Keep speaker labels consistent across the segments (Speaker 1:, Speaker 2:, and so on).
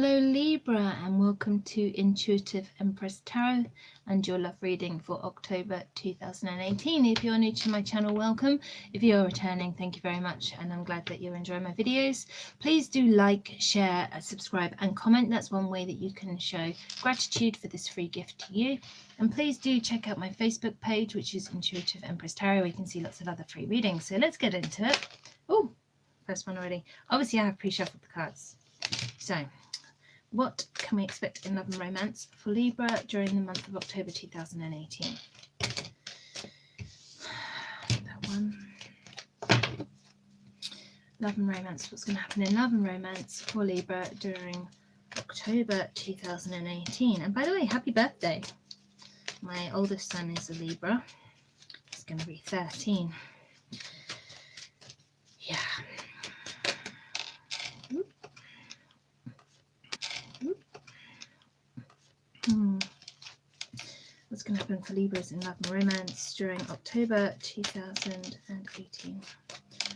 Speaker 1: Hello Libra, and welcome to Intuitive Empress Tarot and your love reading for October 2018. If you're new to my channel, welcome. If you're returning, thank you very much, and I'm glad that you're enjoying my videos. Please do like, share, subscribe and comment. That's one way that you can show gratitude for this free gift to you. And please do check out my Facebook page, which is Intuitive Empress Tarot, where you can see lots of other free readings. So let's get into it. Oh, first one already. Obviously I have pre-shuffled the cards. So what can we expect in love and romance for Libra during the month of October 2018? That one. Love and romance. What's going to happen in love and romance for Libra during October 2018? And by the way, happy birthday. My oldest son is a Libra. He's going to be 13. Yeah. What's going to happen for Libras in love and romance during October 2018?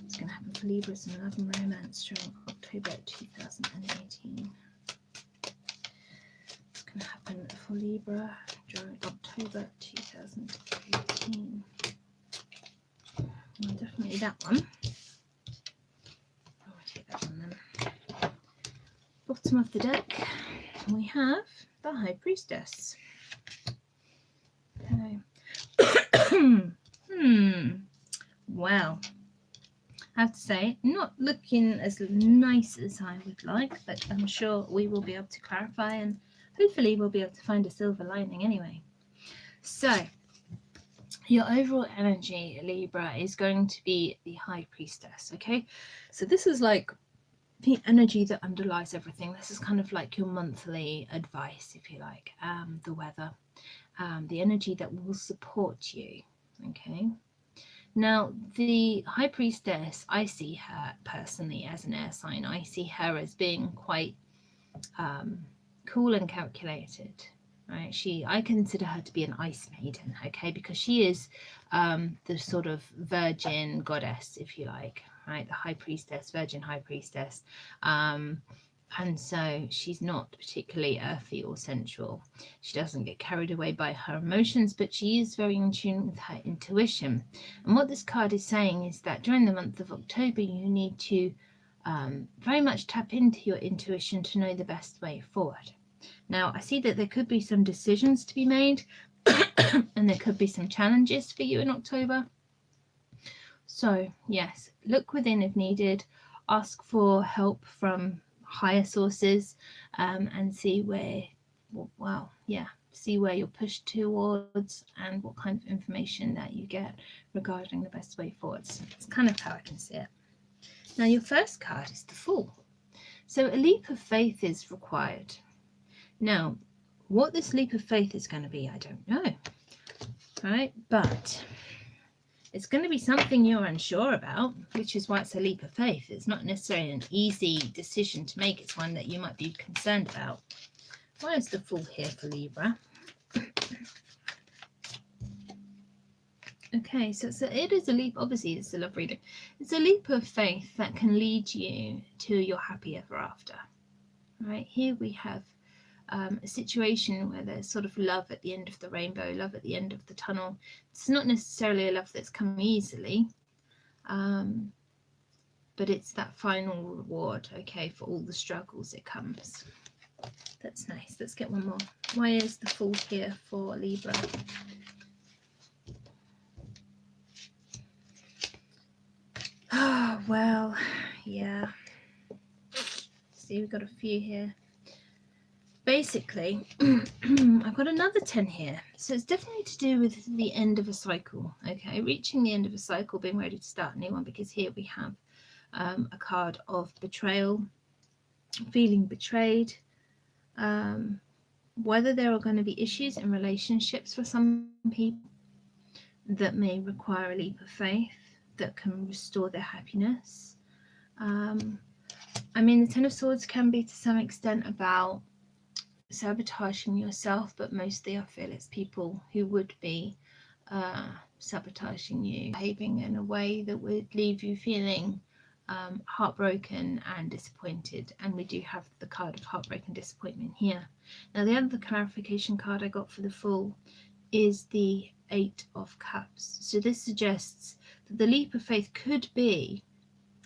Speaker 1: What's going to happen for Libras in love and romance during October 2018? What's going to happen for Libra during October 2018? Well, definitely that one. I'll take that one then. Bottom of the deck, we have the High Priestess. Okay. Well, I have to say, not looking as nice as I would like, but I'm sure we will be able to clarify, and hopefully we'll be able to find a silver lining anyway. So your overall energy, Libra, is going to be the High Priestess. Okay, so this is like the energy that underlies everything. This is kind of like your monthly advice, if you like, the weather, the energy that will support you. Okay, now the High Priestess, I see her personally as an air sign. I see her as being quite cool and calculated, right? I consider her to be an ice maiden, okay, because she is the sort of virgin goddess, if you like, right? The High Priestess, Virgin High Priestess. And so she's not particularly earthy or sensual. She doesn't get carried away by her emotions, but she is very in tune with her intuition. And what this card is saying is that during the month of October, you need to very much tap into your intuition to know the best way forward. Now, I see that there could be some decisions to be made and there could be some challenges for you in October. So, yes, look within if needed. Ask for help from higher sources and see where, see where you're pushed towards and what kind of information that you get regarding the best way forwards. It's kind of how I can see it. Now, your first card is the Fool. So a leap of faith is required. Now, what this leap of faith is going to be, I don't know, right? But it's going to be something you're unsure about, which is why it's a leap of faith. It's not necessarily an easy decision to make. It's one that you might be concerned about. Why is the Fool here for Libra? Okay, so it is a leap. Obviously, it's a love reading. It's a leap of faith that can lead you to your happy ever after. Right, here we have a situation where there's sort of love at the end of the rainbow, love at the end of the tunnel. It's not necessarily a love that's come easily, but it's that final reward, okay, for all the struggles it comes. That's nice. Let's get one more. Why is the Fool here for Libra? Oh, well, yeah. See, we've got a few here. Basically, I've got another 10 here. So it's definitely to do with the end of a cycle, okay? Reaching the end of a cycle, being ready to start a new one, because here we have a card of betrayal, feeling betrayed, whether there are going to be issues in relationships for some people that may require a leap of faith that can restore their happiness. I mean, the Ten of Swords can be to some extent about sabotaging yourself, but mostly I feel it's people who would be sabotaging you, behaving in a way that would leave you feeling heartbroken and disappointed, and we do have the card of heartbroken disappointment here. Now the other clarification card I got for the Fool is the 8 of Cups. So this suggests that the leap of faith could be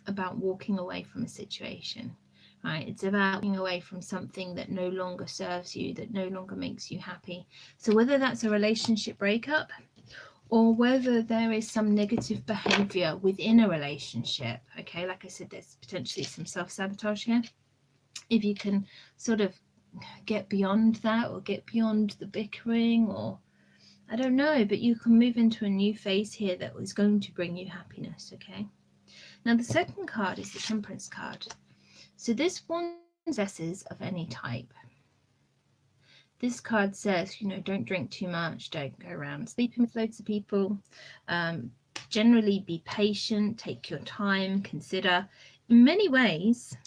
Speaker 1: about walking away from a situation, right? It's about walking away from something that no longer serves you, that no longer makes you happy. So whether that's a relationship breakup, or whether there is some negative behavior within a relationship, okay, like I said, there's potentially some self-sabotage here. If you can sort of get beyond that, or get beyond the bickering, or I don't know, but you can move into a new phase here that is going to bring you happiness, okay? Now the second card is the Temperance card. So this warns possessors of any type. This card says, you know, don't drink too much, don't go around sleeping with loads of people. Generally be patient, take your time, consider. In many ways,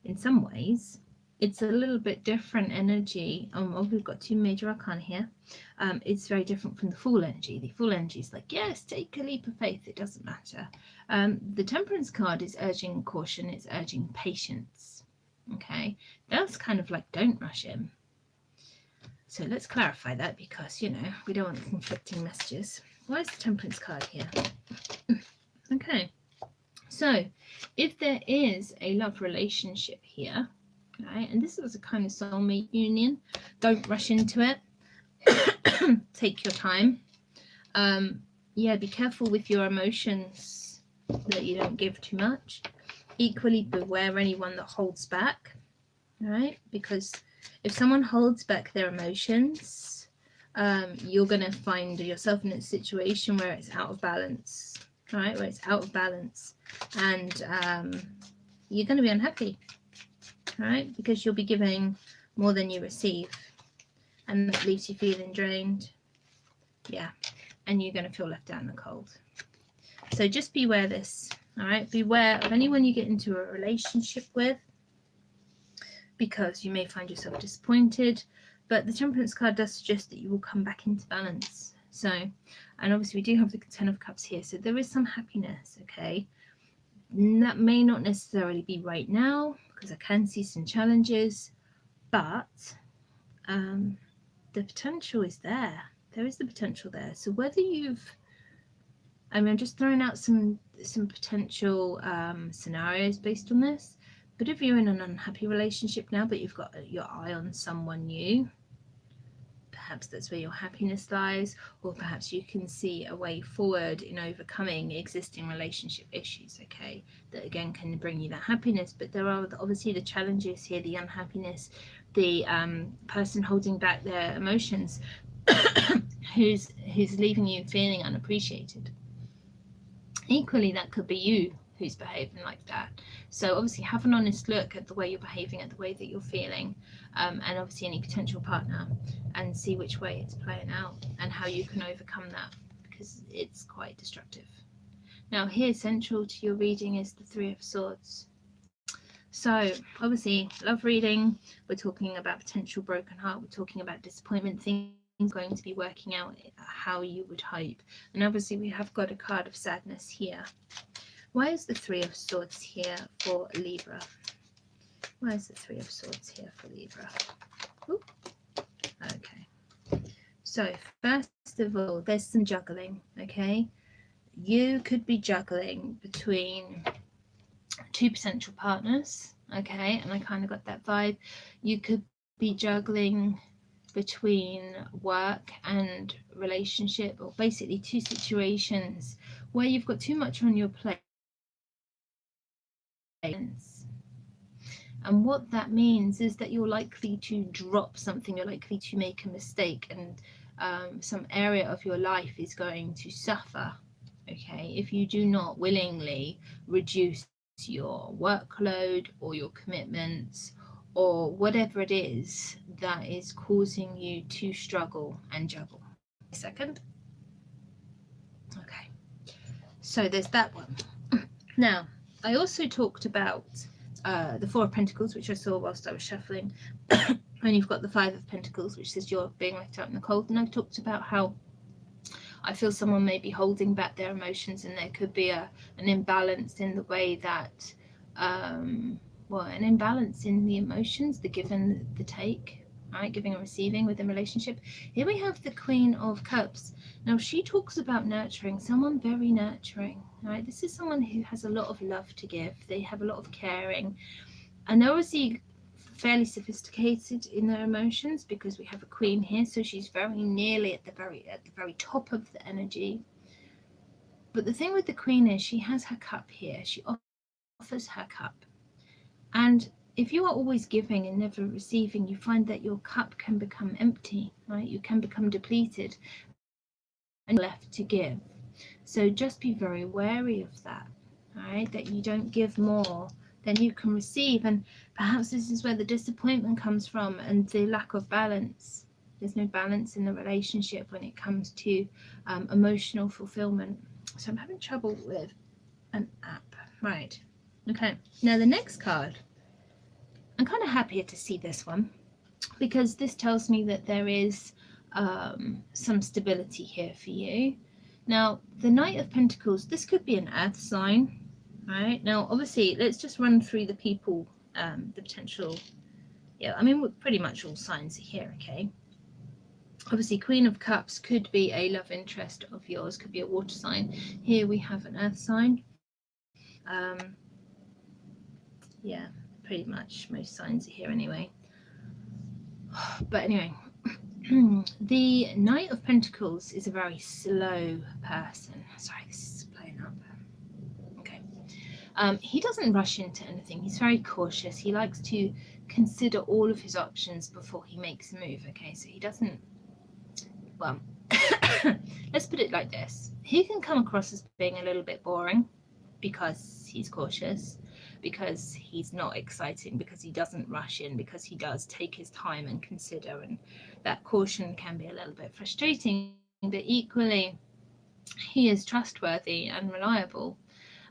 Speaker 1: in some ways, it's a little bit different energy. We've got 2 major arcana here. It's very different from the Fool energy. The Fool energy is like, yes, take a leap of faith, it doesn't matter. The Temperance card is urging caution, it's urging patience. Okay, that's kind of like, don't rush him. So let's clarify that, because, you know, we don't want conflicting messages. Why is the Temperance card here? Okay, so if there is a love relationship here, right, and this is a kind of soulmate union, don't rush into it. Take your time. Yeah, be careful with your emotions, that you don't give too much. Equally, beware anyone that holds back, right? Because if someone holds back their emotions, you're going to find yourself in a situation where it's out of balance, right? Where it's out of balance, and you're going to be unhappy, right? Because you'll be giving more than you receive, and that leaves you feeling drained. Yeah, and you're going to feel left out in the cold. So just beware this, all right? Beware of anyone you get into a relationship with, because you may find yourself disappointed. But the Temperance card does suggest that you will come back into balance. So, and obviously we do have the 10 of Cups here, so there is some happiness, okay? That may not necessarily be right now, because I can see some challenges, but the potential is there. There is the potential there. So whether you've, I mean, I'm just throwing out some potential scenarios based on this. But if you're in an unhappy relationship now, but you've got your eye on someone new, perhaps that's where your happiness lies, or perhaps you can see a way forward in overcoming existing relationship issues, okay, that again can bring you that happiness. But there are obviously the challenges here, the unhappiness, the person holding back their emotions, who's leaving you feeling unappreciated. Equally, that could be you who's behaving like that. So obviously have an honest look at the way you're behaving, at the way that you're feeling, and obviously any potential partner, and see which way it's playing out and how you can overcome that, because it's quite destructive. Now here, central to your reading, is the 3 of Swords. So obviously love reading, we're talking about potential broken heart, we're talking about disappointment, things going to be working out how you would hope. And obviously we have got a card of sadness here. Why is the 3 of Swords here for Libra? Why is the 3 of Swords here for Libra? Ooh. Okay. So first of all, there's some juggling, okay? You could be juggling between 2 potential partners, okay? And I kind of got that vibe. You could be juggling between work and relationship, or basically 2 situations where you've got too much on your plate. And what that means is that you're likely to drop something, you're likely to make a mistake, and some area of your life is going to suffer, okay, if you do not willingly reduce your workload or your commitments or whatever it is that is causing you to struggle and juggle. A second. Okay, so there's that one. Now I also talked about the 4 of Pentacles, which I saw whilst I was shuffling, and you've got the 5 of Pentacles, which says you're being left out in the cold. And I talked about how I feel someone may be holding back their emotions, and there could be an imbalance in the way that, an imbalance in the emotions, the give and the take, right? Giving and receiving within relationship. Here we have the Queen of Cups. Now she talks about nurturing, someone very nurturing, right? This is someone who has a lot of love to give. They have a lot of caring, and they're obviously fairly sophisticated in their emotions because we have a queen here, so she's very nearly at the very top of the energy. But the thing with the queen is she has her cup here. She offers her cup, and if you are always giving and never receiving, you find that your cup can become empty, right? You can become depleted and left to give. So just be very wary of that, right? That you don't give more than you can receive. And perhaps this is where the disappointment comes from and the lack of balance. There's no balance in the relationship when it comes to emotional fulfillment. So I'm having trouble with an app. Right. Okay. Now the next card. I'm kind of happier to see this one because this tells me that there is some stability here for you. Now, the Knight of Pentacles, this could be an earth sign, right? Now, obviously, let's just run through the people, the potential. Yeah, I mean, pretty much all signs are here, okay? Obviously, Queen of Cups could be a love interest of yours, could be a water sign. Here we have an earth sign. Yeah, pretty much most signs are here anyway. But anyway, the Knight of Pentacles is a very slow person. Sorry, this is playing up. Okay. He doesn't rush into anything. He's very cautious. He likes to consider all of his options before he makes a move. Okay, so he doesn't, well, let's put it like this. He can come across as being a little bit boring because he's cautious, because he's not exciting, because he doesn't rush in, because he does take his time and consider, and that caution can be a little bit frustrating, but equally he is trustworthy and reliable,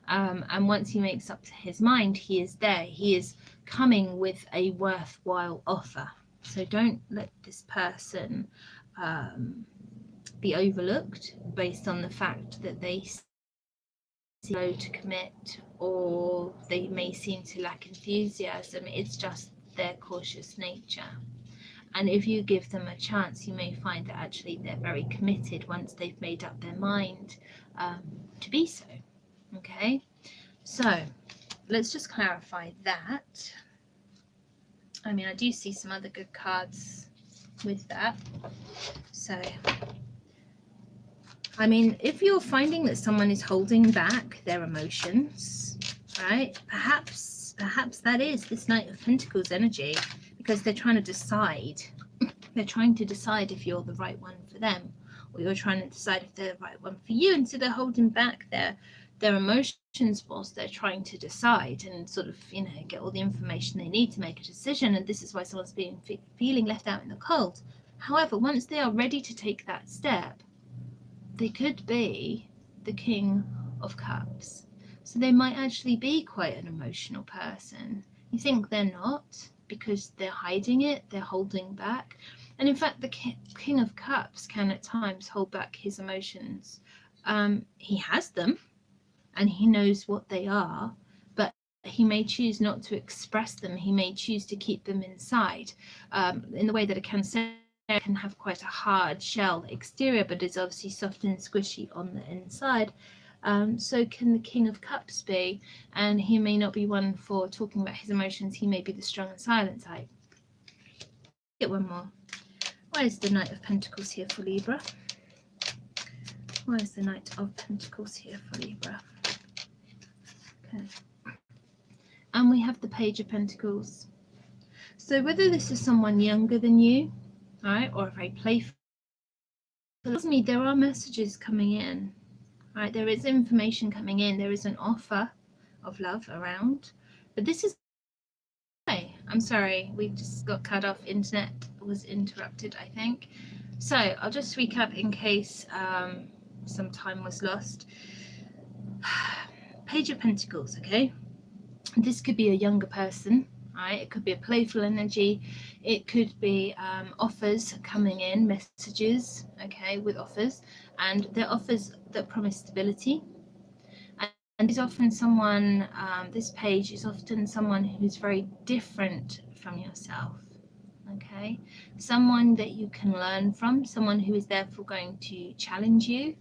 Speaker 1: and once he makes up his mind, he is there. He is coming with a worthwhile offer. So don't let this person be overlooked based on the fact that they slow to commit, or they may seem to lack enthusiasm. It's just their cautious nature. And if you give them a chance, you may find that actually they're very committed once they've made up their mind to be so. Okay, so let's just clarify that. I mean, I do see some other good cards with that. So I mean, if you're finding that someone is holding back their emotions, right, perhaps that is this Knight of Pentacles energy, because they're trying to decide. They're trying to decide if you're the right one for them, or you're trying to decide if they're the right one for you, and so they're holding back their emotions whilst they're trying to decide and sort of, you know, get all the information they need to make a decision. And this is why someone's feeling left out in the cold. However, once they are ready to take that step, they could be the King of Cups. So they might actually be quite an emotional person. You think they're not because they're hiding it, they're holding back. And in fact, the King of Cups can at times hold back his emotions. He has them and he knows what they are, but he may choose not to express them. He may choose to keep them inside, in the way that a Cancer can have quite a hard shell exterior, but is obviously soft and squishy on the inside. So can the King of Cups be, and he may not be one for talking about his emotions. He may be the strong and silent type. Get one more. Why is the Knight of Pentacles here for Libra? Why is the Knight of Pentacles here for Libra? Okay. And we have the Page of Pentacles. So whether this is someone younger than you, right, or very playful, tells me there are messages coming in, right? There is information coming in. There is an offer of love around, but this is, I'm sorry, we just got cut off. Internet was interrupted, I think. So I'll just recap in case some time was lost. Page of Pentacles, okay? This could be a younger person, right? It could be a playful energy. It could be offers coming in, messages, okay, with offers, and they're offers that promise stability. And is often someone, this page is often someone who's very different from yourself, okay? Someone that you can learn from, someone who is therefore going to challenge you.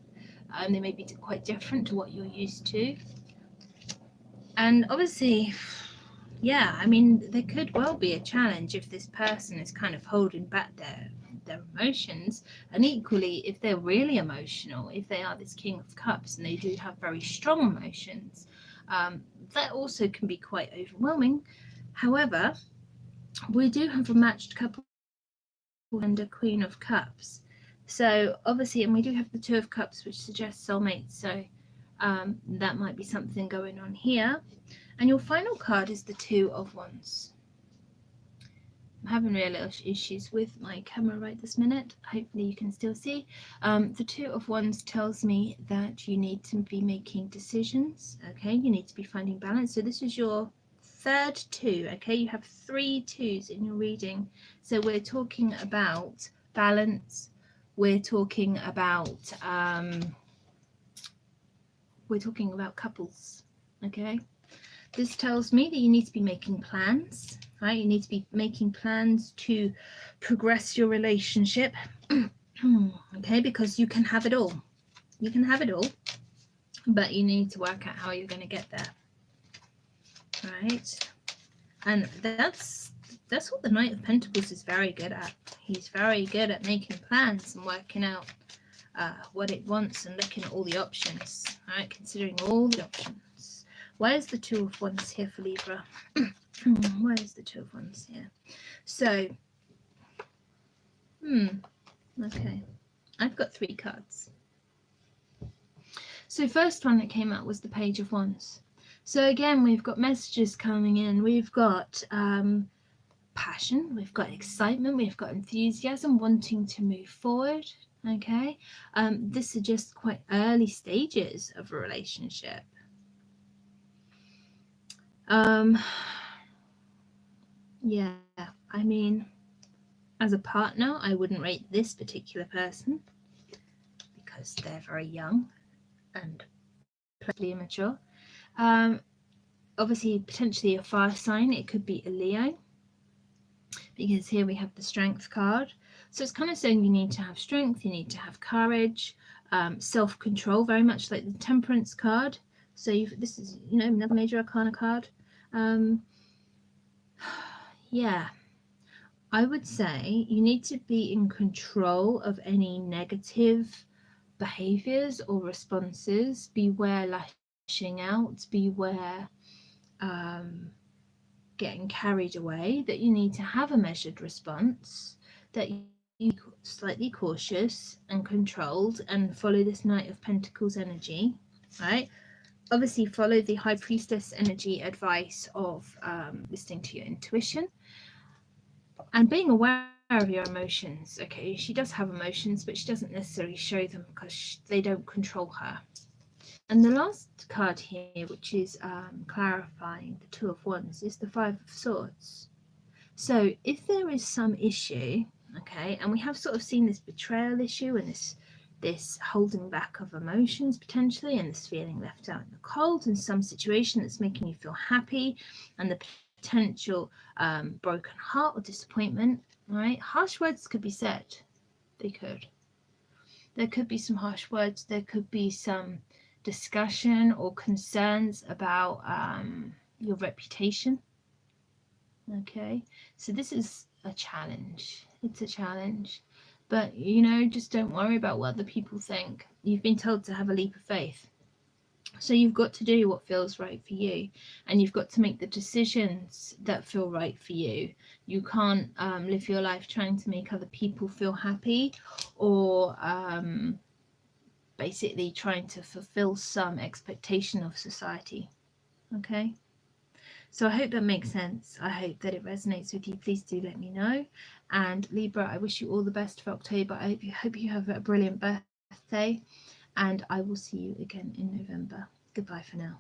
Speaker 1: They may be quite different to what you're used to. And obviously, yeah, I mean, there could well be a challenge if this person is kind of holding back their emotions, and equally if they're really emotional, if they are this King of Cups and they do have very strong emotions, that also can be quite overwhelming. However, we do have a matched couple and a Queen of Cups, so obviously, and we do have the Two of Cups, which suggests soulmates, so that might be something going on here. And your final card is the Two of Wands. I'm having real issues with my camera right this minute. Hopefully you can still see. The Two of Wands tells me that you need to be making decisions, okay? You need to be finding balance. So this is your third two, okay? You have 3 twos in your reading. So we're talking about balance. We're talking about couples, okay? This tells me that you need to be making plans, right? You need to be making plans to progress your relationship, okay? Because you can have it all. You can have it all, but you need to work out how you're going to get there, right? And that's what the Knight of Pentacles is very good at. He's very good at making plans and working out what it wants and looking at all the options, right? Considering all the options. Why is the Two of Wands here for Libra? Why is the Two of Wands here? So, okay. I've got 3 cards. So first one that came out was the Page of Wands. So again, we've got messages coming in. We've got passion, we've got excitement, we've got enthusiasm, wanting to move forward, okay? This is just quite early stages of a relationship. Yeah, I mean, as a partner, I wouldn't rate this particular person because they're very young and playfully immature. Obviously, potentially a fire sign. It could be a Leo, because here we have the Strength card. So it's kind of saying you need to have strength, you need to have courage, self-control, very much like the Temperance card. So this is, another major arcana card. Yeah, I would say you need to be in control of any negative behaviors or responses. Beware lashing out, beware getting carried away, that you need to have a measured response, that you slightly cautious and controlled and follow this Knight of Pentacles energy, right? Obviously follow the High Priestess energy advice of listening to your intuition and being aware of your emotions. Okay, she does have emotions, but she doesn't necessarily show them because they don't control her. And the last card here, which is clarifying the Two of Wands, is the Five of Swords. So if there is some issue, okay, and we have sort of seen this betrayal issue and this holding back of emotions potentially, and this feeling left out in the cold, and some situation that's making you feel happy, and the potential broken heart or disappointment, right? Harsh words could be said. They could. There could be some harsh words. There could be some discussion or concerns about your reputation. Okay, so this is a challenge. It's a challenge, but just don't worry about what other people think. You've been told to have a leap of faith, so you've got to do what feels right for you, and you've got to make the decisions that feel right for you. You can't live your life trying to make other people feel happy, or basically trying to fulfill some expectation of society. Okay, so I hope that makes sense. I hope that it resonates with you. Please do let me know. And Libra, I wish you all the best for October. I hope you have a brilliant birthday, and I will see you again in November. Goodbye for now.